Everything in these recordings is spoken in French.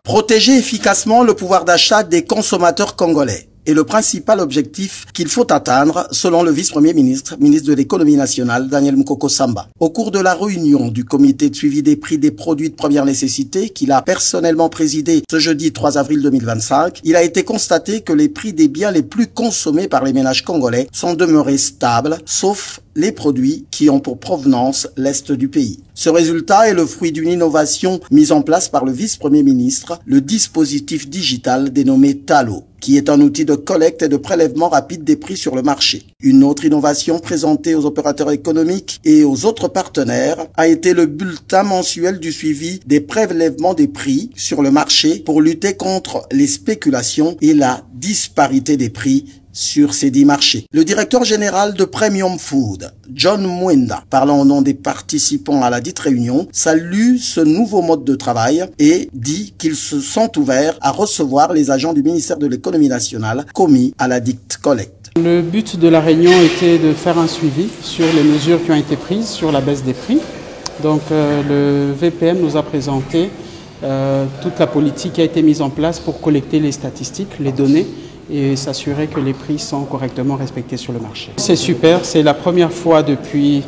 Protéger efficacement le pouvoir d'achat des consommateurs congolais est le principal objectif qu'il faut atteindre selon le vice-premier ministre, ministre de l'économie nationale, Daniel Mukoko Samba. Au cours de la réunion du comité de suivi des prix des produits de première nécessité qu'il a personnellement présidé ce jeudi 3 avril 2025, il a été constaté que les prix des biens les plus consommés par les ménages congolais sont demeurés stables, sauf les produits qui ont pour provenance l'Est du pays. Ce résultat est le fruit d'une innovation mise en place par le vice-premier ministre, le dispositif digital dénommé Talo, qui est un outil de collecte et de prélèvement rapide des prix sur le marché. Une autre innovation présentée aux opérateurs économiques et aux autres partenaires a été le bulletin mensuel du suivi des prélèvements des prix sur le marché pour lutter contre les spéculations et la disparité des prix sur ces 10 marchés. Le directeur général de Premium Food, John Mwenda, parlant au nom des participants à la dite réunion, salue ce nouveau mode de travail et dit qu'ils se sont ouverts à recevoir les agents du ministère de l'économie nationale commis à la dite collecte. Le but de la réunion était de faire un suivi sur les mesures qui ont été prises sur la baisse des prix. Donc le VPM nous a présenté toute la politique qui a été mise en place pour collecter les statistiques, les données, et s'assurer que les prix sont correctement respectés sur le marché. C'est super, c'est la première fois depuis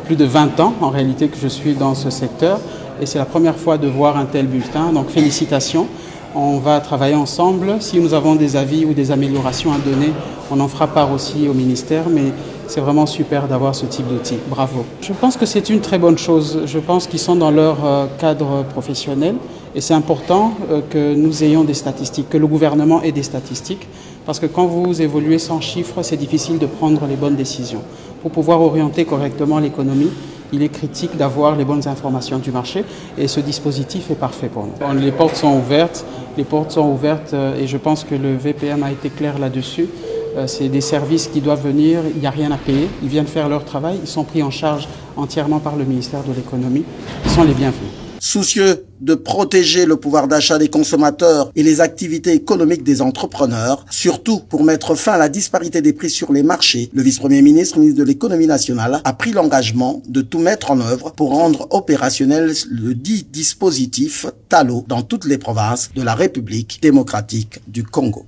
plus de 20 ans en réalité que je suis dans ce secteur et c'est la première fois de voir un tel bulletin, donc félicitations. On va travailler ensemble. Si nous avons des avis ou des améliorations à donner, on en fera part aussi au ministère, mais c'est vraiment super d'avoir ce type d'outil. Bravo. Je pense que c'est une très bonne chose. Je pense qu'ils sont dans leur cadre professionnel et c'est important que nous ayons des statistiques, que le gouvernement ait des statistiques, parce que quand vous évoluez sans chiffres, c'est difficile de prendre les bonnes décisions. Pour pouvoir orienter correctement l'économie, il est critique d'avoir les bonnes informations du marché et ce dispositif est parfait pour nous. Les portes sont ouvertes, et je pense que le VPM a été clair là-dessus. C'est des services qui doivent venir, il n'y a rien à payer, ils viennent faire leur travail, ils sont pris en charge entièrement par le ministère de l'économie, ils sont les bienvenus. Soucieux de protéger le pouvoir d'achat des consommateurs et les activités économiques des entrepreneurs, surtout pour mettre fin à la disparité des prix sur les marchés, le vice-premier ministre, ministre de l'économie nationale, a pris l'engagement de tout mettre en œuvre pour rendre opérationnel le dit dispositif Talo dans toutes les provinces de la République démocratique du Congo.